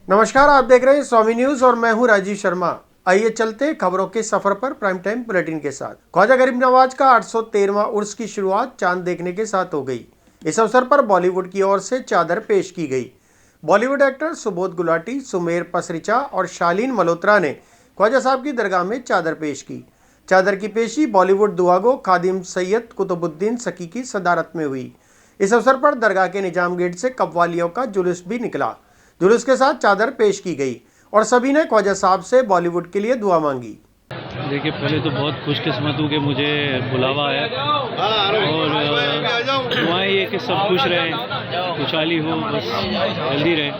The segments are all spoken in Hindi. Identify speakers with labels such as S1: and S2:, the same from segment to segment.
S1: नमस्कार, आप देख रहे हैं स्वामी न्यूज और मैं हूं राजीव शर्मा। आइए चलते खबरों के सफर पर प्राइम टाइम बुलेटिन के साथ। ख्वाजा गरीब नवाज का 813वां उर्स की शुरुआत चांद देखने के साथ हो गई। इस अवसर पर बॉलीवुड की ओर से चादर पेश की गई। बॉलीवुड एक्टर सुबोध गुलाटी, सुमेर पसरिचा और शालीन मल्होत्रा ने ख्वाजा साहब की दरगाह में चादर पेश की। चादर की पेशी बॉलीवुड दुआगो खादिम सैयद कुतुबुद्दीन सकी की सदारत में हुई। इस अवसर पर दरगाह के निजाम गेट से कव्वालियों का जुलूस भी निकला। जुलूस के साथ चादर पेश की गई और सभी ने ख्वाजा साहब से बॉलीवुड के लिए दुआ मांगी।
S2: देखिए, पहले तो बहुत खुशकिस्मत हूँ कि मुझे बुलावा है और दुआएं ये कि सब खुश रहें, खुशहाली हो, बस हेल्दी रहे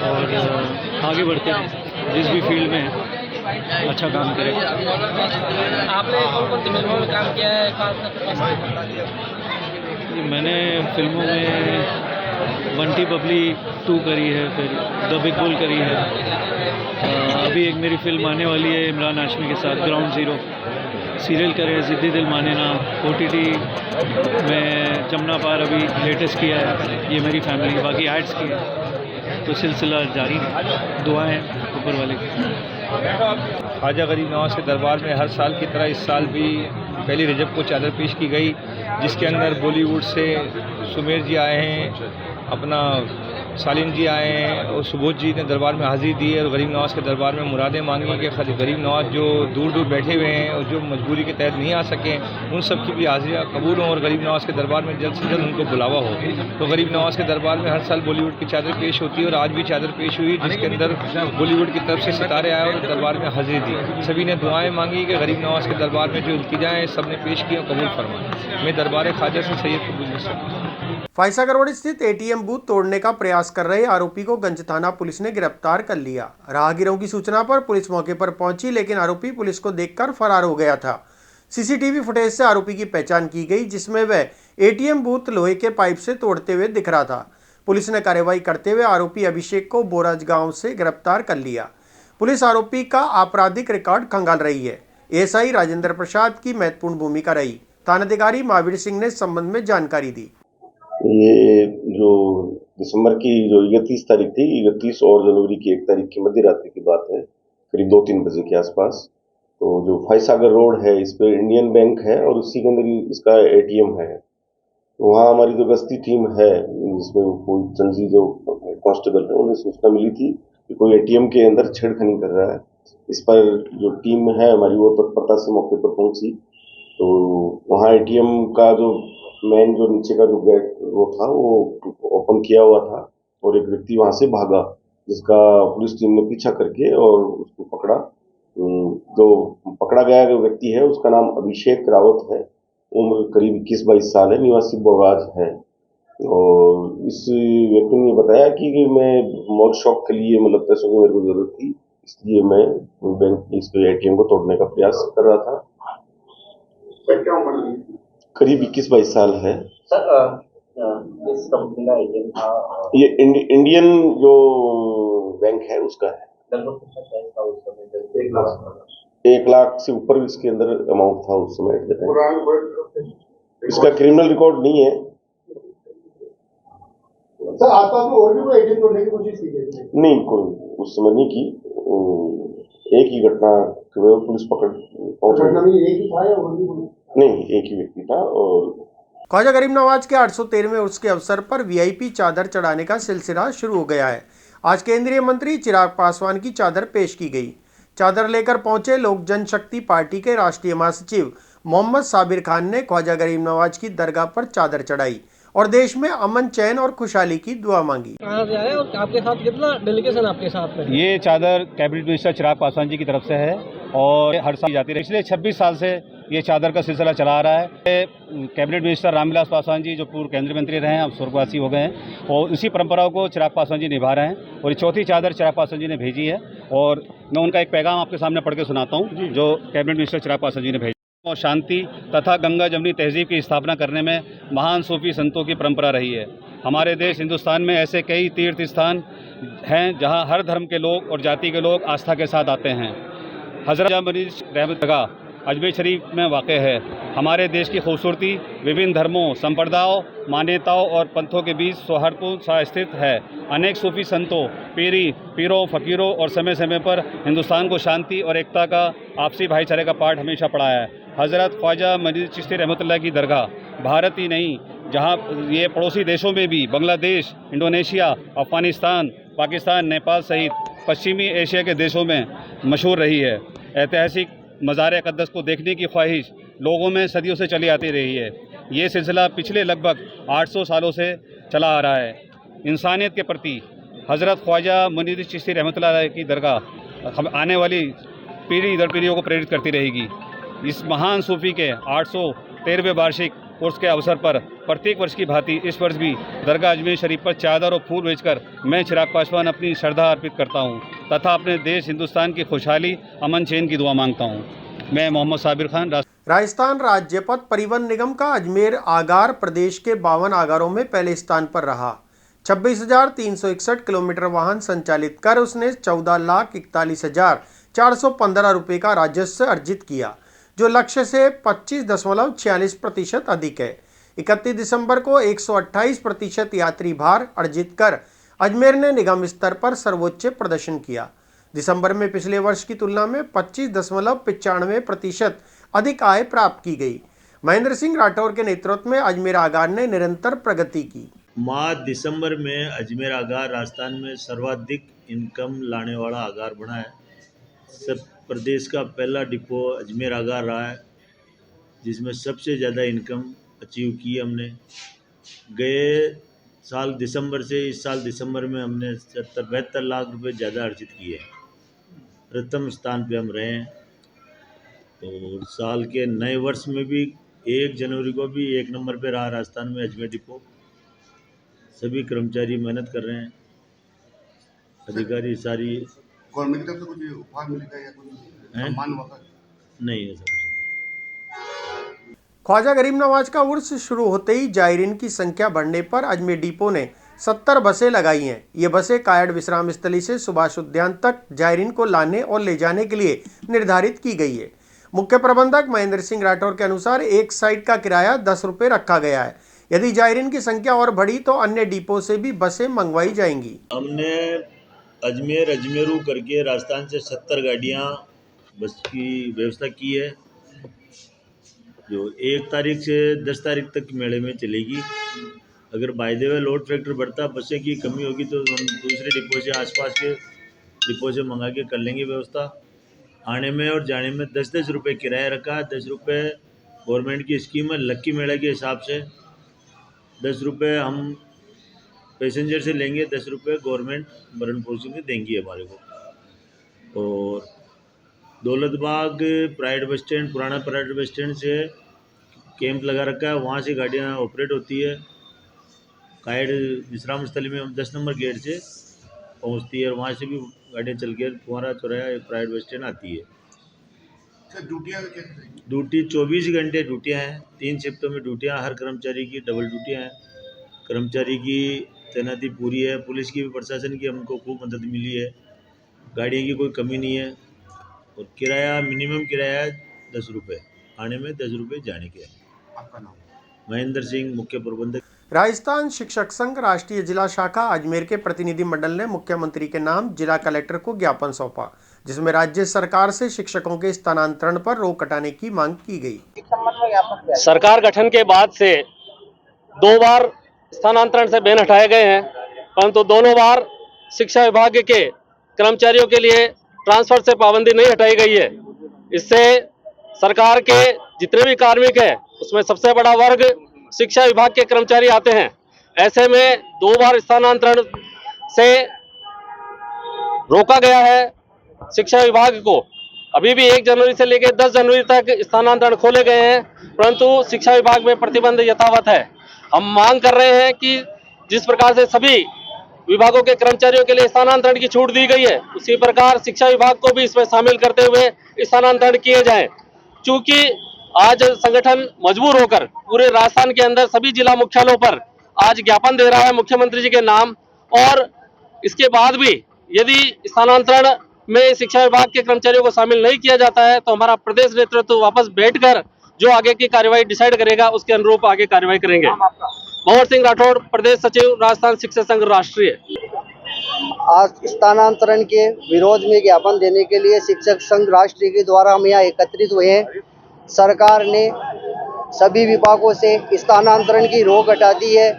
S2: और आगे बढ़ते रहें, जिस भी फील्ड में अच्छा काम करें।
S3: आपने कौन-कौन सी फिल्मों में काम किया है?
S2: मैंने फिल्मों में बंटी बबली 2 करी है, फिर द बिग बुल करी है। अभी एक मेरी फिल्म आने वाली है इमरान हाशमी के साथ, ग्राउंड ज़ीरो। सीरियल करे हैं ज़िद्दी दिल माने ना, OTT में जमुना पार अभी लेटेस्ट किया है। ये मेरी फैमिली की, बाकी एड्स की है, तो सिलसिला जारी है। दुआएं ऊपर वाले की।
S4: ख्वाजा गरीब नवाज के दरबार में हर साल की तरह इस साल भी पहली रजब को चादर पेश की गई, जिसके अंदर बॉलीवुड से सुमेर जी आए हैं, अपना शालीन जी आए हैं और सुबोध जी ने दरबार में हाजिरी दी है और गरीब नवाज के दरबार में मुरादें मांगी कि गरीब नवाज जो दूर दूर बैठे हुए हैं और जो मजबूरी के तहत नहीं आ सके, उन सब की भी हाजिरियाँ कबूल हों और गरीब नवाज के दरबार में जल्द से जल्द उनको बुलावा हो। तो गरीब नवाज के दरबार में हर साल बॉलीवुड की चादर पेश होती है और आज भी चादर पेश हुई, जिसके अंदर बॉलीवुड की तरफ से सितारे आए और दरबार में हाजिरी दी। सभी ने दुआएँ मांगी कि गरीब नवाज के दरबार में जो इल्तिजाएँ सब ने पेश की और कबूल फरमाएँ। मैं दरबार ख्वाजा से सैयद कबूल सकता।
S1: फाइसागर रोड स्थित ATM बूथ तोड़ने का प्रयास कर रहे आरोपी को गंज थाना पुलिस ने गिरफ्तार कर लिया। राहगीरों की सूचना पर पुलिस मौके पर पहुंची, लेकिन आरोपी पुलिस को देखकर फरार हो गया था। CCTV फुटेज से आरोपी की पहचान की गई, जिसमें वह ATM बूथ लोहे के पाइप से तोड़ते हुए दिख रहा था। पुलिस ने कार्रवाई करते हुए आरोपी अभिषेक को बोराज गाँव से गिरफ्तार कर लिया। पुलिस आरोपी का आपराधिक रिकॉर्ड खंगाल रही है। ASI राजेंद्र प्रसाद की महत्वपूर्ण भूमिका रही। थानाधिकारी महावीर सिंह ने इस संबंध में जानकारी दी।
S5: ये जो दिसंबर की जो 31 तारीख थी, 31 और जनवरी की 1 तारीख की मध्य रात्रि की बात है, करीब 2-3 बजे के आसपास। तो जो फाइसागर रोड है, इस पे इंडियन बैंक है और उसी के अंदर ही इसका ATM है। तो वहाँ हमारी जो गश्ती टीम है, जिसमें कोई चंजी जो कांस्टेबल है, उन्हें सूचना मिली थी कि कोई ATM के अंदर छेड़खानी कर रहा है। इस पर जो टीम है हमारी, वो तत्परता से मौके पर पहुंची। तो वहाँ ATM का जो मेन जो नीचे का जो गेट वो था, वो ओपन किया हुआ था और एक व्यक्ति वहां से भागा, जिसका पुलिस टीम ने पीछा करके और उसको पकड़ा। जो पकड़ा गया जो व्यक्ति है, उसका नाम अभिषेक रावत है, उम्र करीब 21-22 साल है, निवासी बोराज है। और इस व्यक्ति ने बताया कि मैं मौत शौक के लिए, मतलब पैसों की मेरे को जरूरत थी, इसलिए मैं बैंक इसके ATM को तोड़ने का प्रयास कर रहा था। करीब 21-22 साल है।
S6: सर, किस कंपनी का ATM था?
S5: ये इंडियन जो बैंक है उसका है।
S6: लगभग कितना कैश था उस समय?
S5: 1 लाख। 1 लाख से ऊपर इसके अंदर अमाउंट था उस समय। इसका क्रिमिनल रिकॉर्ड नहीं है
S7: सर। आसपास में और भी कोई ATM तोड़ने की कोशिश की गई?
S5: नहीं, कोई उस समय नहीं की। एक ही घटना पुलिस पकड़
S7: एक ही था या और भी?
S5: नहीं, एक ही व्यक्ति था। और
S1: ख्वाजा गरीब नवाज के 813वें उर्स के अवसर पर VIP चादर चढ़ाने का सिलसिला शुरू हो गया है। आज केंद्रीय मंत्री चिराग पासवान की चादर पेश की गई। चादर लेकर पहुंचे लोक जनशक्ति पार्टी के राष्ट्रीय महासचिव मोहम्मद साबिर खान ने ख्वाजा गरीब नवाज की दरगाह पर चादर चढ़ाई और देश में अमन, चैन और खुशहाली की दुआ मांगी।
S3: कहाँ से आए और आपके साथ कितना डेलीगेशन आपके साथ में?
S8: ये चादर कैबिनेट मिनिस्टर चिराग पासवान जी की तरफ से है और हर साल जाती रही। पिछले 26 साल से ये चादर का सिलसिला चला आ रहा है। कैबिनेट मिनिस्टर रामविलास पासवान जी, जो पूर्व केंद्रीय मंत्री रहे हैं, अब स्वर्गवासी हो गए हैं, और इसी परंपरा को चिराग पासवान जी निभा रहे हैं। और ये चौथी चादर चिराग पासवान जी ने भेजी है और मैं उनका एक पैगाम आपके सामने पढ़ के सुनाता हूँ, जो कैबिनेट मिनिस्टर चिराग पासवान जी ने भेजा। और शांति तथा गंगा जमनी तहजीब की स्थापना करने में महान सूफी संतों की परंपरा रही है। हमारे देश हिंदुस्तान में ऐसे कई तीर्थ स्थान हैं जहां हर धर्म के लोग और जाति के लोग आस्था के साथ आते हैं। हज़रत मरीज रहमत जगह अजमेर शरीफ में वाक़ है। हमारे देश की खूबसूरती विभिन्न धर्मों, संप्रदायों, मान्यताओं और पंथों के बीच सौहार्दपूर्ण स्थित है। अनेक सूफी संतों, पीरों, फ़कीरों और समय समय पर हिंदुस्तान को शांति और एकता का, आपसी भाईचारे का पाठ हमेशा पढ़ाया है। हज़रत ख्वाजा मजीद चिश्ती रहमतुल्लाह की दरगाह भारत ही नहीं, जहाँ ये पड़ोसी देशों में भी बांग्लादेश, इंडोनेशिया, अफ़गानिस्तान, पाकिस्तान, नेपाल सहित पश्चिमी एशिया के देशों में मशहूर रही है। ऐतिहासिक मज़ार-ए-अक़दस को देखने की ख्वाहिश लोगों में सदियों से चली आती रही है। ये सिलसिला पिछले लगभग 800 सालों से चला आ रहा है। इंसानियत के प्रति हज़रत ख्वाजा मजीद चिश्ती रहमतुल्लाह की दरगाह आने वाली पीढ़ी दर पीढ़ियों को प्रेरित करती रहेगी। इस महान सूफ़ी के 813वें वार्षिक उर्स के अवसर पर प्रत्येक वर्ष की भांति इस वर्ष भी दरगाह अजमेर शरीफ पर चादर और फूल भेजकर मैं चिराग पासवान अपनी श्रद्धा अर्पित करता हूँ तथा अपने देश हिंदुस्तान की खुशहाली, अमन चैन की दुआ मांगता हूँ। मैं मोहम्मद साबिर खान।
S1: राजस्थान राज्य पथ परिवहन निगम का अजमेर आगार प्रदेश के 52 आगारों में पहले स्थान पर रहा। 26,361 किलोमीटर वाहन संचालित कर उसने 14,41,415 रुपये का राजस्व अर्जित किया, जो लक्ष्य से 25.46% अधिक है। 31 दिसंबर को 128% यात्री भार अर्जित कर अजमेर ने निगम स्तर पर सर्वोच्च प्रदर्शन किया। दिसंबर में पिछले वर्ष की तुलना में 25.95% अधिक आय प्राप्त की गई। महेंद्र सिंह राठौर के नेतृत्व में अजमेर आगार ने निरंतर प्रगति की।
S9: माह दिसंबर में अजमेर आगार राजस्थान में सर्वाधिक इनकम लाने वाला आगार बना है। सब प्रदेश का पहला डिपो अजमेर आगार रहा है, जिसमें सबसे ज़्यादा इनकम अचीव की हमने। गए साल दिसंबर से इस साल दिसंबर में हमने 72 लाख रुपए ज़्यादा अर्जित किए हैं। प्रथम स्थान पे हम रहे हैं। तो साल के नए वर्ष में भी 1 जनवरी को भी 1 नंबर पे रहा राजस्थान में अजमेर डिपो। सभी कर्मचारी मेहनत कर रहे हैं, अधिकारी सारी।
S7: गवर्नमेंट की तरफ से कुछ उपहार मिलेगा या कुछ सम्मान वगैरह? नहीं है सर।
S1: ख्वाजा गरीब नवाज का उर्स शुरू होते ही जायरीन की संख्या बढ़ने पर अजमेर डिपो ने 70 बसें लगाई हैं। ये बसें कायड़ विश्राम स्थली से सुभाष उद्यान तक जायरीन को लाने और ले जाने के लिए निर्धारित की गई है। मुख्य प्रबंधक महेंद्र सिंह राठौर के अनुसार एक साइड का किराया 10 रुपये रखा गया है। यदि जायरीन की संख्या और बढ़ी तो अन्य डिपो से भी बसें मंगवाई जाएंगी।
S9: हमने अजमेरू करके राजस्थान से 70 गाड़ियाँ बस की व्यवस्था की है, जो 1 तारीख से 10 तारीख तक मेले में चलेगी। अगर by the way load factor बढ़ता, बसें की कमी होगी तो हम दूसरे डिपो से, आसपास के डिपो से मंगा के कर लेंगे व्यवस्था। आने में और जाने में 10-10 रुपये किराया रखा है। 10 रुपये गवर्नमेंट की स्कीम है। लक्की मेला के हिसाब से 10 रुपये हम पैसेंजर से लेंगे, 10 रुपये गवर्नमेंट भरण पोषण में देंगी हमारे को। और दौलतबाग प्राइवेट बस स्टैंड, पुराना प्राइवेट बस स्टैंड से कैंप लगा रखा है, वहाँ से गाड़ियाँ ऑपरेट होती है। कायड़ विश्राम स्थली में हम 10 नंबर गेट से पहुँचती है और वहाँ से भी गाड़ियाँ चल के फुहारा चौराया एक प्राइवेट बस स्टैंड आती है। ड्यूटी 24 घंटे ड्यूटियाँ हैं। 3 शिफ्टों में ड्यूटियाँ, हर कर्मचारी की डबल ड्यूटियाँ हैं। कर्मचारी की तैनाती पूरी है। पुलिस की भी, प्रशासन की हमको खूब मदद मिली है। गाड़ियों की कोई कमी नहीं है। और किराया, मिनिमम किराया 10 रुपये आने में, 10 रुपये जाने के। आपका नाम? महेंद्र सिंह, मुख्य प्रबंधक।
S1: राजस्थान शिक्षक संघ राष्ट्रीय जिला शाखा अजमेर के प्रतिनिधि मंडल ने मुख्यमंत्री के नाम जिला कलेक्टर को ज्ञापन सौंपा, जिसमें राज्य सरकार से शिक्षकों के स्थानांतरण पर रोक हटाने की मांग की गई।
S3: सरकार गठन के बाद से 2 बार स्थानांतरण से बैन हटाए गए हैं, परंतु दोनों बार शिक्षा विभाग के कर्मचारियों के लिए ट्रांसफर से पाबंदी नहीं हटाई गई है। इससे सरकार के जितने भी कार्मिक हैं उसमें सबसे बड़ा वर्ग शिक्षा विभाग के कर्मचारी आते हैं। ऐसे में 2 बार स्थानांतरण से रोका गया है शिक्षा विभाग को। अभी भी 1 जनवरी से लेकर 10 जनवरी तक स्थानांतरण खोले गए हैं, परंतु शिक्षा विभाग में प्रतिबंध यथावत है। हम मांग कर रहे हैं कि जिस प्रकार से सभी विभागों के कर्मचारियों के लिए स्थानांतरण की छूट दी गई है, उसी प्रकार शिक्षा विभाग को भी इसमें शामिल करते हुए स्थानांतरण किए जाएं। चूंकि आज संगठन मजबूर होकर पूरे राजस्थान के अंदर सभी जिला मुख्यालयों पर आज ज्ञापन दे रहा है मुख्यमंत्री जी के नाम, और इसके बाद भी यदि स्थानांतरण में शिक्षा विभाग के कर्मचारियों को शामिल नहीं किया जाता है तो हमारा प्रदेश नेतृत्व वापस बैठकर जो आगे की कार्यवाही डिसाइड करेगा उसके अनुरूप आगे कार्यवाही करेंगे। भंवर सिंह राठौड़, प्रदेश सचिव, राजस्थान शिक्षक संघ राष्ट्रीय।
S10: आज स्थानांतरण के विरोध में ज्ञापन देने के लिए शिक्षक संघ राष्ट्रीय के द्वारा हम यहाँ एकत्रित हुए हैं। सरकार ने सभी विभागों से स्थानांतरण की रोक हटा दी है।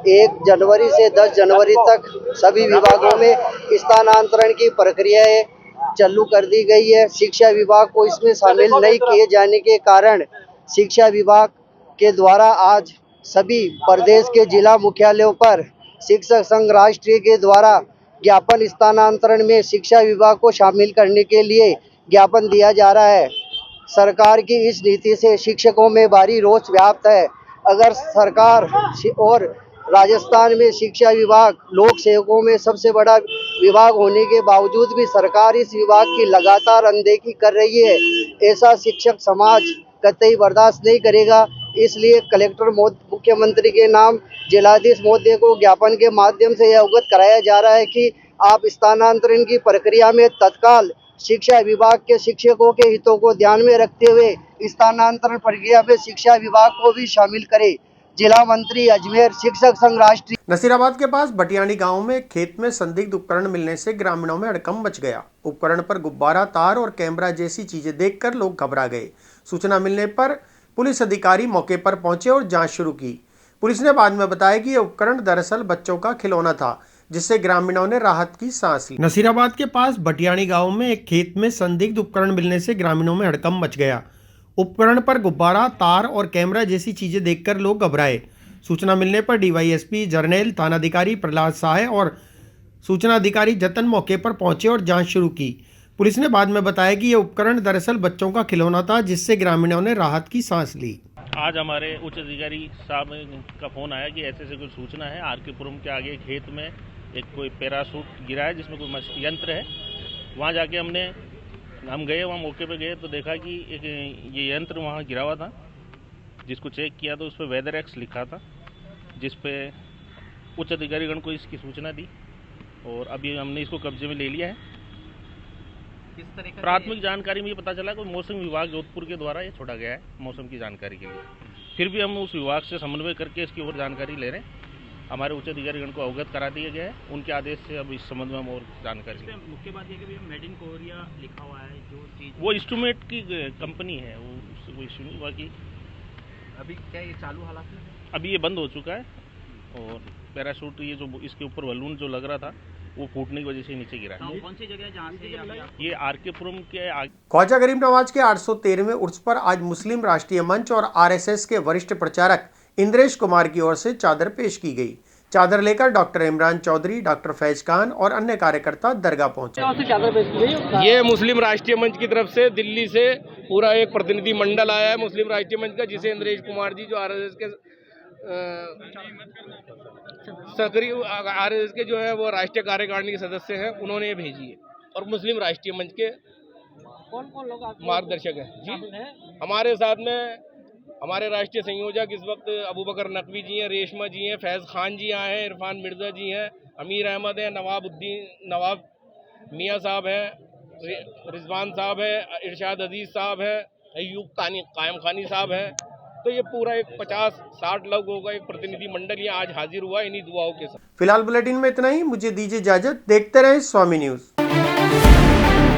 S10: 1 जनवरी से 10 जनवरी तक सभी विभागों में स्थानांतरण की प्रक्रियाएं चालू कर दी गई है। शिक्षा विभाग को इसमें शामिल नहीं किए जाने के कारण शिक्षा विभाग के द्वारा आज सभी प्रदेश के जिला मुख्यालयों पर शिक्षक संघ राष्ट्रीय के द्वारा ज्ञापन स्थानांतरण में शिक्षा विभाग को शामिल करने के लिए ज्ञापन दिया जा रहा है। सरकार की इस नीति से शिक्षकों में भारी रोष व्याप्त है। अगर सरकार और राजस्थान में शिक्षा विभाग लोक सेवकों में सबसे बड़ा विभाग होने के बावजूद भी सरकार इस विभाग की लगातार अनदेखी कर रही है, ऐसा शिक्षक समाज कतई बर्दाश्त नहीं करेगा। इसलिए कलेक्टर मुख्यमंत्री के नाम जिलाधीश महोदय को ज्ञापन के माध्यम से यह अवगत कराया जा रहा है कि आप स्थानांतरण की प्रक्रिया में तत्काल शिक्षा विभाग के शिक्षकों के हितों को ध्यान में रखते हुए स्थानांतरण प्रक्रिया में शिक्षा विभाग को भी शामिल करें। जिला मंत्री अजमेर, शिक्षक संघ राष्ट्रीय।
S1: नसीराबाद के पास बटियानी गांव में खेत में संदिग्ध उपकरण मिलने से ग्रामीणों में हड़कंप मच गया। उपकरण पर गुब्बारा, तार और कैमरा जैसी चीजें देखकर लोग घबरा गए। सूचना मिलने पर पुलिस अधिकारी मौके पर पहुंचे और जांच शुरू की। पुलिस ने बाद में बताया कि यह उपकरण दरअसल बच्चों का खिलौना था, जिससे ग्रामीणों ने राहत की सांस ली। नसीराबाद के पास बटियानी गांव में एक खेत में संदिग्ध उपकरण मिलने से ग्रामीणों में हड़कंप मच गया। उपकरण पर गुब्बारा, तार और कैमरा जैसी चीजें देखकर लोग घबराए। सूचना मिलने पर डीवाईएसपी जर्नैल, थानाधिकारी प्रहलाद साहे और सूचना अधिकारी जतन मौके पर पहुंचे और जांच शुरू की। पुलिस ने बाद में बताया कि यह उपकरण दरअसल बच्चों का खिलौना था, जिससे ग्रामीणों ने राहत की सांस ली।
S11: आज हमारे उच्च अधिकारी साहब का फोन आया कि ऐसे कोई सूचना है, आरकेपुरम के आगे खेत में एक कोई पैराशूट गिरा है जिसमें कोई यंत्र है। वहाँ जाके हम गए, वहाँ मौके पे गए तो देखा कि एक ये यंत्र वहाँ गिरा हुआ था। जिसको चेक किया तो उस पर वेदर एक्स लिखा था, जिस पे उच्च अधिकारीगण को इसकी सूचना दी और अभी हमने इसको कब्जे में ले लिया है। किस तरह का प्राथमिक जानकारी में ये पता चला कि मौसम विभाग जोधपुर के द्वारा ये छोड़ा गया है मौसम की जानकारी के लिए। फिर भी हम उस विभाग से समन्वय करके इसकी और जानकारी ले रहे हैं। हमारे उच्च अधिकारीगण को अवगत करा दिया गया है। उनके आदेश से अब इस संबंध में हम और जानकारी लें।
S6: मुख्य बात यह कि मेड इन कोरिया लिखा हुआ है जो चीज
S11: वो इंस्ट्रूमेंट की कंपनी है, वो उससे कोई इशू नहीं। बाकी
S6: अभी क्या ये चालू हालात में है?
S11: अभी ये बंद हो चुका है और पैराशूट ये जो इसके ऊपर बलून जो लग रहा था वो फूटने की वजह से नीचे गिरा।
S6: कौन सी जगह जहाँ से
S11: ये आरकेपुरम के आगे।
S1: ख्वाजा गरीब नवाज के 813वें उर्स पर आज मुस्लिम राष्ट्रीय मंच और आरएसएस के वरिष्ठ प्रचारक इंद्रेश कुमार की ओर से चादर पेश की गई। चादर लेकर डॉक्टर इमरान चौधरी, डॉक्टर फैज खान और अन्य कार्यकर्ता दरगाह पहुंचे।
S3: ये मुस्लिम राष्ट्रीय मंच की तरफ से दिल्ली से पूरा एक प्रतिनिधि मंडल आया है मुस्लिम राष्ट्रीय मंच का, जिसे इंद्रेश कुमार जी जो आरएसएस के सक्रिय आरएसएस के जो है वो राष्ट्रीय कार्यकारिणी के सदस्य हैं, उन्होंने ये भेजी है। और मुस्लिम राष्ट्रीय मंच के
S6: कौन लोग
S3: मार्गदर्शक हैं जी। हमारे साथ में हमारे राष्ट्रीय संयोजक इस वक्त अबू बकर नकवी जी हैं, रेशमा जी हैं, फैज़ खान जी आए हैं, इरफान मिर्ज़ा जी हैं, अमीर अहमद हैं, नवाब मियाँ साहब हैं, रिजवान साहब हैं, इरशाद अजीज़ साहब हैं, अयूब कायम खानी साहब हैं। तो ये पूरा एक 50-60 लोगों का एक प्रतिनिधि मंडल यहाँ आज हाजिर हुआ इन्हीं दुआओं के साथ।
S1: फिलहाल बुलेटिन में इतना ही। मुझे दीजिए इजाजत। देखते रहे स्वामी न्यूज।